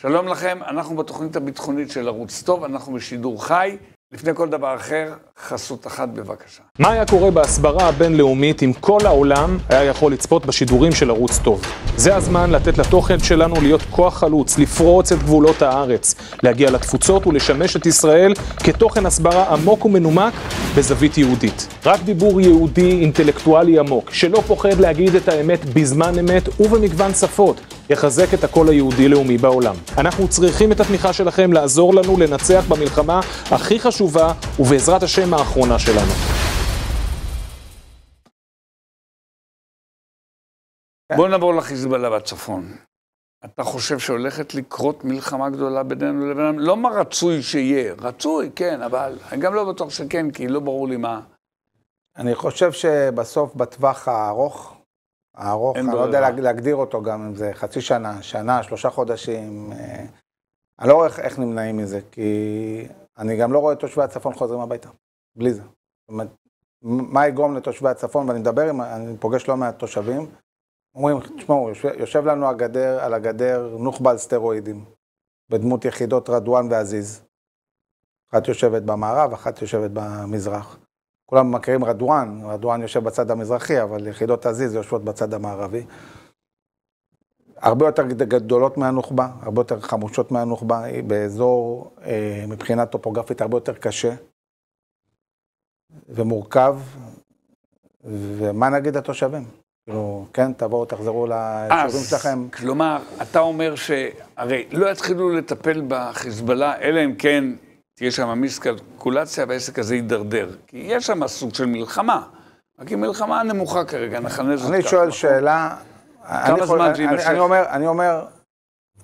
שלום לכם, אנחנו בתוכנית הביטחונית של ערוץ טוב, אנחנו בשידור חי. לפני כל דבר אחר, חסות אחת בבקשה. מה היה קורה בהסברה הבינלאומית אם כל העולם היה יכול לצפות בשידורים של ערוץ טוב? זה הזמן לתת לתוכן שלנו להיות כוח חלוץ, לפרוץ את גבולות הארץ, להגיע לתפוצות ולשמש את ישראל כתוכן הסברה עמוק ומנומק בזווית יהודית. רק דיבור יהודי אינטלקטואלי עמוק, שלא פוחד להגיד את האמת בזמן אמת ובמגוון שפות, יחזק את הקול היהודי לאומי בעולם. אנחנו צריכים את התמיכה שלכם לעזור לנו לנצח במלחמה הכי חשובה ובעזרת השם האחרונה שלנו. בואו נעבור לחיזבאללה בצפון. אתה חושב שהולכת לקרות מלחמה גדולה בינינו לבינם? לא מה רצוי שיהיה, רצוי, כן, אבל אני גם לא בטוח שכן, כי לא ברור לי מה. אני חושב שבסוף בטווח הארוך, אני לא יודע להגדיר אותו גם אם זה חצי שנה, שנה, 3 חודשים, אני לא רואה איך נמנעים מזה, כי אני גם לא רואה את תושבי הצפון חוזרים הביתה, בלי זה. זאת אומרת, מה יגרום לתושבי הצפון, ואני מדבר, אני פוגש לא מעט תושבים, אומרים, תשמעו, יושב לנו על הגדר נוח'בה על סטרואידים, בדמות יחידות רדואן ועזיז. אחת יושבת במערב, אחת יושבת במזרח. כולם מכירים רדואן יושב בצד המזרחי, אבל יחידות עזיז יושבות בצד המערבי. הרבה יותר גדולות מהנוח'בה, הרבה יותר חמושות מהנוח'בה, באזור מבחינה טופוגרפית הרבה יותר קשה ומורכב. ומה נגיד התושבים? כן, תבואו, תחזרו ליישובים שלכם. כלומר, אתה אומר שהרי לא יתחילו לטפל בחיזבאללה, אלא אם כן תהיה שם מיסקלקולציה והעסק הזה יידרדר. כי יש שם סוג של מלחמה. רק היא מלחמה נמוכה כרגע, נכנס זאת ככה. אני שואל שאלה, אני אומר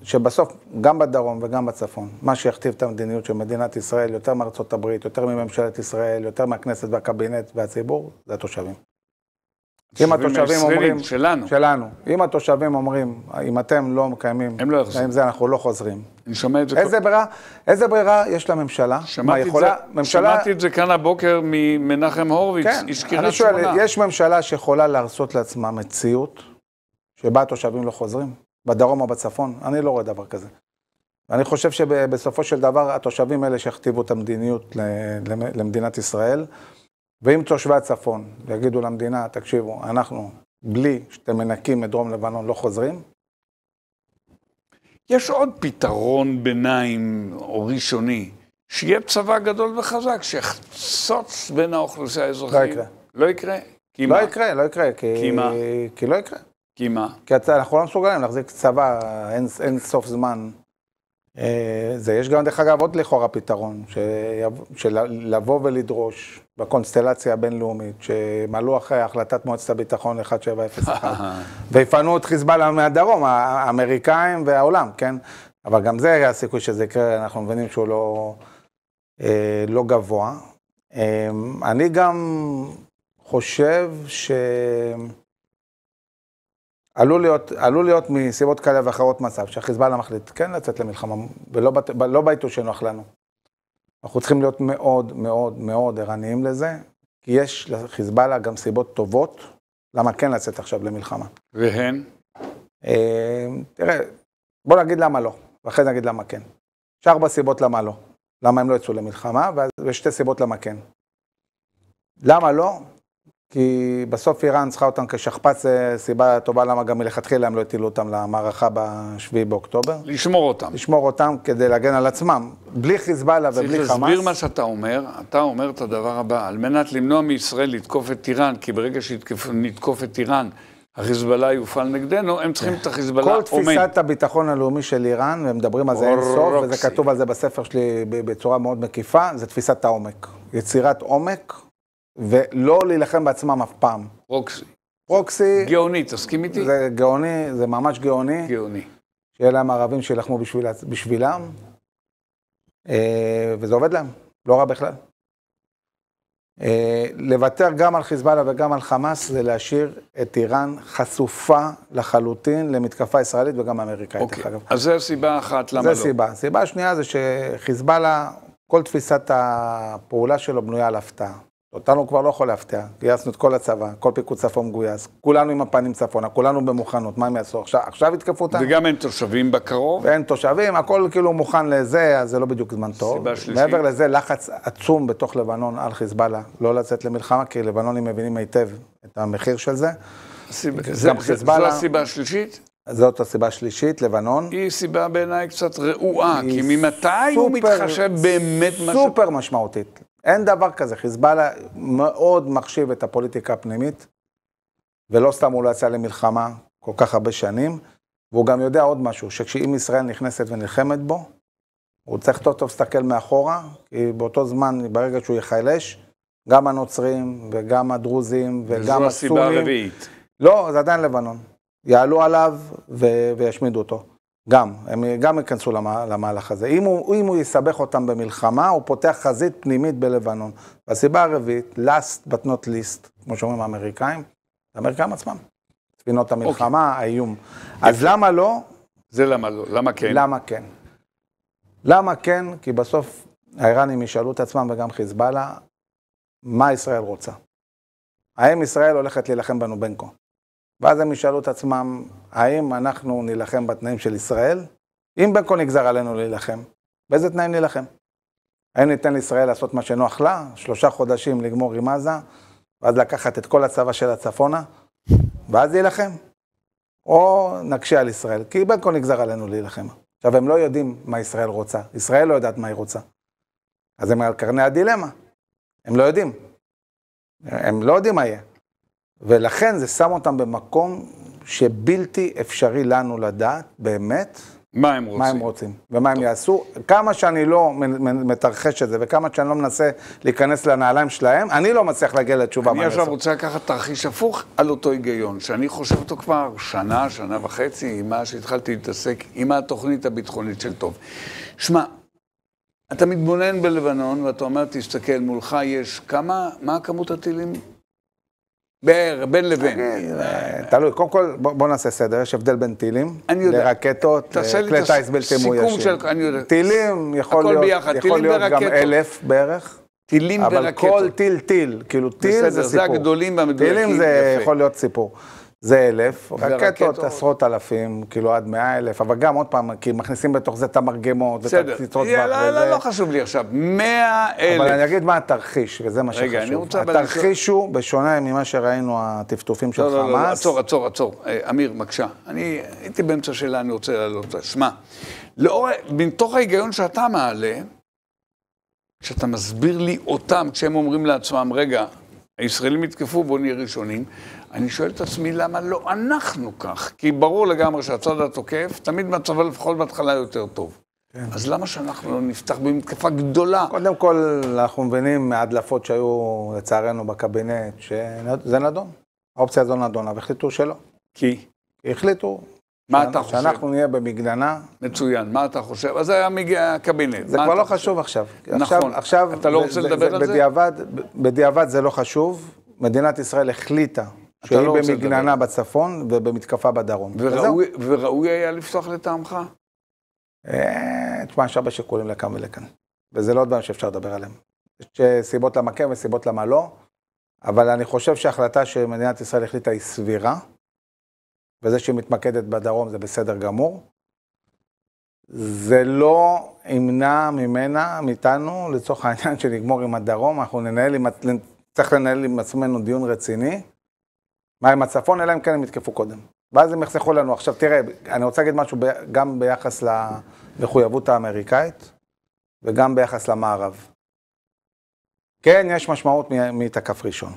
שבסוף, גם בדרום וגם בצפון, מה שיכתיב את המדיניות של מדינת ישראל, יותר מארצות הברית, יותר מממשלת ישראל, יותר מהכנסת והקבינט והציבור, זה התושבים. אם התושבים אומרים, שלנו, אם התושבים אומרים, אם אתם לא מקיימים, עם זה אנחנו לא חוזרים. אני שומע את זה. איזה ברירה יש לממשלה? שמעתי את זה כאן הבוקר ממנחם הורוביץ, איש קריית שמונה. אני שואל, יש ממשלה שיכולה להרשות לעצמה מציאות, שבה התושבים לא חוזרים, בדרום או בצפון? אני לא רואה דבר כזה. ואני חושב שבסופו של דבר, התושבים האלה שיכתיבו את המדיניות למדינת ישראל, ואם תושבי הצפון יגידו למדינה, תקשיבו, אנחנו בלי שאתם מנקים את דרום לבנון לא חוזרים. יש עוד פתרון ביניים או ראשוני, שיהיה צבא גדול וחזק, שיחצוץ בין האוכלוסייה האזרחית. לא יקרה. לא יקרה? לא יקרה. כי מה? כי לא יקרה. כי מה? כי אנחנו לא מסוגלים להחזיק צבא, אין סוף זמן. יש גם דרך אגב עוד לכאורה פתרון, של לבוא ולדרוש בקונסטלציה הבינלאומית, שמלאו אחרי החלטת מועצת הביטחון 1701, ויפנו את חיזבאללה מהדרום, האמריקאים והעולם, כן? אבל גם זה היה הסיכוי שזה יקרה, אנחנו מבינים שהוא לא גבוה. אני גם חושב עלול להיות מסיבות כאלה ואחרות מצב, שהחיזבאללה מחליט כן לצאת למלחמה, ולא בעיתו שנוח לנו. אנחנו צריכים להיות מאוד מאוד מאוד ערניים לזה, כי יש לחיזבאללה גם סיבות טובות, למה כן לצאת עכשיו למלחמה. והן? תראה, בוא נגיד למה לא, ואחרי נגיד למה כן. יש 4 סיבות למה לא. למה הם לא יצאו למלחמה, ויש 2 סיבות למה כן. למה לא? כי בסוף איראן צריכה אותם כשכפ"ץ, סיבה טובה למה גם מלכתחילה הם לא הטילו אותם למערכה ב7 באוקטובר. לשמור אותם כדי להגן על עצמם, בלי חיזבאללה ובלי חמאס. צריך להסביר מה שאתה אומר, אתה אומר את הדבר הבא, על מנת למנוע מישראל לתקוף את איראן, כי ברגע שנתקוף את איראן, החיזבאללה יופעל נגדנו, הם צריכים את החיזבאללה אומן. כל תפיסת הביטחון הלאומי של איראן, והם מדברים על זה אין סוף, וזה כתוב על זה בספר שלי בצורה מאוד מקיפה, זה תפיסת העומק. יצירת עומק, ולא להילחם בעצמם אף פעם. פרוקסי. גאוני, תסכים איתי? זה גאוני, זה ממש גאוני. גאוני. שיהיה להם ערבים שילחמו בשבילם, וזה עובד להם, לא רע בכלל. לוותר גם על חיזבאללה וגם על חמאס, זה להשאיר את איראן חשופה לחלוטין למתקפה ישראלית וגם אמריקאית. אוקיי, אז זו סיבה אחת, למה לא? זו סיבה. סיבה השנייה זה שחיזבאללה, כל תפיסת הפעולה שלו בנויה על הפתעה. אותנו כבר לא יכול להפתיע, גייסנו את כל הצבא, כל פיקוד צפון מגויס, כולנו עם הפנים צפונה, כולנו במוכנות, מה הם יעשו? עכשיו יתקפו אותנו? וגם אין תושבים בקרוב? ואין תושבים, הכל כאילו מוכן לזה, אז זה לא בדיוק זמן טוב. מעבר לזה, לחץ עצום בתוך לבנון על חיזבאללה, לא לצאת למלחמה, כי לבנונים מבינים היטב את המחיר של זה. זו הסיבה השלישית? זאת הסיבה השלישית, לבנון. היא סיבה בעיניי קצת רעועה, כי ממתי הוא מתחשב באמת משהו? סופר משמעותית. אין דבר כזה, חיזבאללה מאוד מחשיב את הפוליטיקה הפנימית, ולא סתם הוא לא יצא למלחמה כל כך הרבה שנים, והוא גם יודע עוד משהו, שכשאם ישראל נכנסת ונלחמת בו, הוא צריך טוב להסתכל מאחורה, כי באותו זמן, ברגע שהוא יחלש, גם הנוצרים וגם הדרוזים וגם הסונים. זו הסיבה הרביעית. לא, זה עדיין לבנון. יעלו עליו וישמידו אותו. הם גם ייכנסו למהלך הזה. אם הוא יסבך אותם במלחמה, הוא פותח חזית פנימית בלבנון. והסיבה הרביעית, last but not least, כמו שאומרים האמריקאים, האמריקאים עצמם. ספינות המלחמה, האיום. אז למה לא? זה למה לא, למה כן? למה כן? למה כן? כי בסוף האיראנים ישאלו את עצמם וגם חיזבאללה, מה ישראל רוצה? האם ישראל הולכת להילחם בנו בין כה? ואז הם ישאלו את עצמם, האם אנחנו נילחם בתנאים של ישראל? אם בין כה נגזר עלינו להילחם, באיזה תנאים נילחם? האם ניתן לישראל לעשות מה שנוח לה, 3 חודשים לגמור עם עזה, ואז לקחת את כל הצבא של הצפונה, ואז להילחם? או נקשה על ישראל, כי בין כה נגזר עלינו להילחם. עכשיו, הם לא יודעים מה ישראל רוצה, ישראל לא יודעת מה היא רוצה. אז הם על קרני הדילמה, הם לא יודעים. הם לא יודעים מה יהיה. ולכן זה שם אותם במקום שבלתי אפשרי לנו לדעת באמת מה הם רוצים ומה הם יעשו. כמה שאני לא מתרחש את זה וכמה שאני לא מנסה להיכנס לנעליים שלהם, אני לא מצליח להגיע לתשובה. אני עכשיו רוצה לקחת תרחיש הפוך על אותו היגיון, שאני חושב אותו כבר שנה וחצי, מה שהתחלתי להתעסק עם התוכנית הביטחונית של טוב. שמע, אתה מתבונן בלבנון ואתה אומר, תסתכל, מולך יש מה כמות הטילים? בין לבין. תלוי, קודם כל בוא נעשה סדר, יש הבדל בין טילים לרקטות, כלי טייס בלתי מאוישים. טילים יכול להיות גם 1,000 בערך. טילים ורקטות. אבל כל טיל, כאילו טיל זה סיפור. זה הגדולים והמדויקים. טילים זה יכול להיות סיפור. זה 1,000, רקטות עשרות אלפים, כאילו עד 100,000, אבל גם עוד פעם, כי מכניסים בתוך זה את המרגמות, בסדר, לא חשוב לי עכשיו, 100,000. אבל אני אגיד מה התרחיש, וזה מה שחשוב. התרחיש הוא, בשונה ממה שראינו, הטפטופים של חמאס. עצור, אמיר, מקשה. אני הייתי באמצע שאלה, אני רוצה לעלות. שמע, בתוך ההיגיון שאתה מעלה, כשאתה מסביר לי אותם, כשהם אומרים לעצמם, רגע, הישראלים התקפו, בואו נהיה ראשונים, אני שואל את עצמי למה לא אנחנו כך, כי ברור לגמרי שהצד התוקף, תמיד מצבה לפחות בהתחלה יותר טוב. כן. אז למה שאנחנו לא נפתח במתקפה גדולה? קודם כל, אנחנו מבינים מהדלפות שהיו לצערנו בקבינט, שזה נדון. האופציה הזו נדונה, והחליטו שלא. כי? החליטו. מה אתה חושב? שאנחנו נהיה במגננה. מצוין, מה אתה חושב? אז זה היה מגיע הקבינט. זה כבר לא חשוב עכשיו. נכון, אתה לא רוצה לדבר על זה? בדיעבד זה לא חשוב. מדינת ישראל החליטה שהיא במגננה בצפון ובמתקפה בדרום. וראוי היה לפתוח לטעמך? תשמע, יש הרבה שיקולים לכאן ולכאן. וזה לא דבר שאפשר לדבר עליהם. יש סיבות למה כן וסיבות למה לא, אבל אני חושב שההחלטה שמדינת ישראל החליטה היא סבירה, וזה שהיא מתמקדת בדרום זה בסדר גמור. זה לא ימנע ממנה, מאיתנו, לצורך העניין שנגמור עם הדרום, אנחנו צריך לנהל עם עצמנו דיון רציני, מה עם הצפון, אלא אם כן הם יתקפו קודם. ואז הם יחסכו לנו. עכשיו תראה, אני רוצה להגיד משהו גם ביחס למחויבות האמריקאית, וגם ביחס למערב. כן, יש משמעות מתקף ראשון.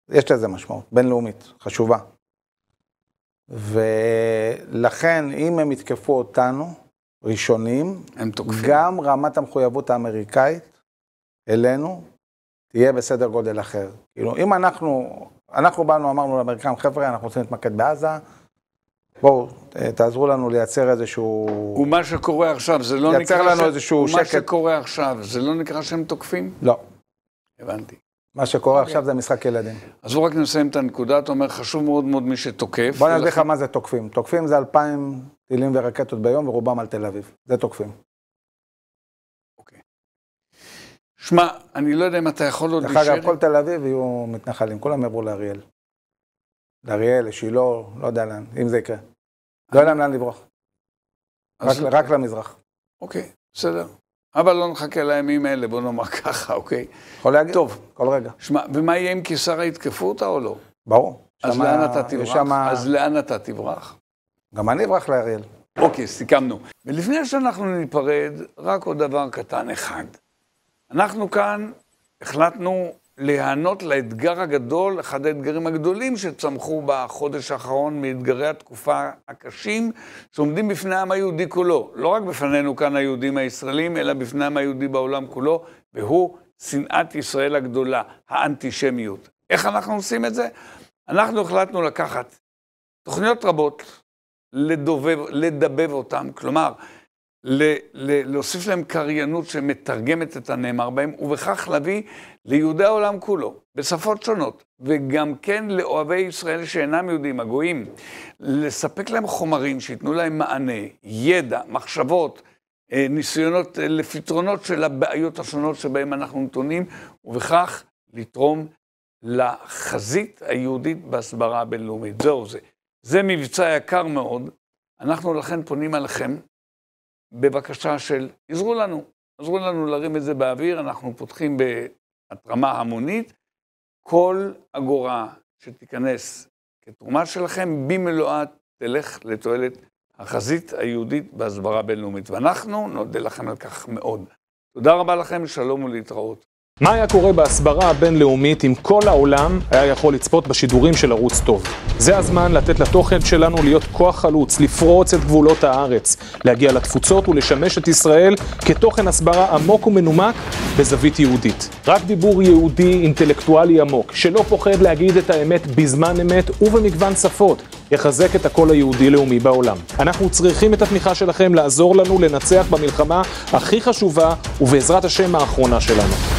יש לזה משמעות, בינלאומית, חשובה. ולכן, אם הם יתקפו אותנו, ראשונים, גם רמת המחויבות האמריקאית אלינו, תהיה בסדר גודל אחר. כאילו, אם אנחנו באנו, אמרנו לאמריקאים, חבר'ה, אנחנו רוצים להתמקד בעזה, בואו, תעזרו לנו לייצר איזשהו... ומה שקורה עכשיו, זה לא נקרא... לייצר לנו איזשהו שקט. ומה שקורה עכשיו, זה לא נקרא שהם תוקפים? לא. הבנתי. מה שקורה עכשיו זה משחק ילדים. אז הוא רק נסיים את הנקודה, אתה אומר, חשוב מאוד מאוד מי שתוקף. בוא נגיד לך מה זה תוקפים. תוקפים זה 2,000 טילים ורקטות ביום, ורובם על תל אביב. זה תוקפים. אוקיי. שמע, אני לא יודע אם אתה יכול עוד להישאר. דרך אגב, כל תל אביב יהיו מתנחלים, כולם יעברו לאריאל. לאריאל, לשילה, לא יודע לאן, אם זה יקרה. לא יודע לאן לברוח. רק למזרח. אוקיי, בסדר. אבל לא נחכה לימים האלה, בוא נאמר ככה, אוקיי? יכול להגיד? טוב. כל רגע. שמע, ומה יהיה אם קיסר יתקפו אותה או לא? ברור. אז לאן אתה תברח? אז לאן אתה תברח? גם אני אברח לאריאל. אוקיי, סיכמנו. ולפני שאנחנו ניפרד, רק עוד דבר קטן אחד. אנחנו כאן החלטנו להיענות לאתגר הגדול, אחד האתגרים הגדולים שצמחו בחודש האחרון מאתגרי התקופה הקשים, שעומדים בפני העם היהודי כולו. לא רק בפנינו כאן היהודים הישראלים, אלא בפני העם היהודי בעולם כולו, והוא שנאת ישראל הגדולה, האנטישמיות. איך אנחנו עושים את זה? אנחנו החלטנו לקחת תוכניות רבות, לדבב אותם, כלומר, להוסיף להם קריינות שמתרגמת את הנאמר בהם, ובכך להביא ליהודי העולם כולו, בשפות שונות, וגם כן לאוהבי ישראל שאינם יהודים, הגויים, לספק להם חומרים שיתנו להם מענה, ידע, מחשבות, ניסיונות לפתרונות של הבעיות השונות שבהם אנחנו נתונים, ובכך לתרום לחזית היהודית בהסברה הבינלאומית. זהו זה. זה מבצע יקר מאוד, אנחנו לכן פונים עליכם בבקשה של, עזרו לנו להרים את זה באוויר, אנחנו פותחים בהתרמה המונית, כל אגורה שתיכנס כתרומה שלכם, במלואה תלך לתועלת החזית היהודית בהסברה בינלאומית, ואנחנו נודה לכם על כך מאוד. תודה רבה לכם, שלום ולהתראות. מה היה קורה בהסברה הבינלאומית אם כל העולם היה יכול לצפות בשידורים של ערוץ טוב? זה הזמן לתת לתוכן שלנו להיות כוח חלוץ, לפרוץ את גבולות הארץ, להגיע לתפוצות ולשמש את ישראל כתוכן הסברה עמוק ומנומק בזווית יהודית. רק דיבור יהודי אינטלקטואלי עמוק, שלא פוחד להגיד את האמת בזמן אמת ובמגוון שפות, יחזק את הקול היהודי לאומי בעולם. אנחנו צריכים את התמיכה שלכם לעזור לנו לנצח במלחמה הכי חשובה ובעזרת השם האחרונה שלנו.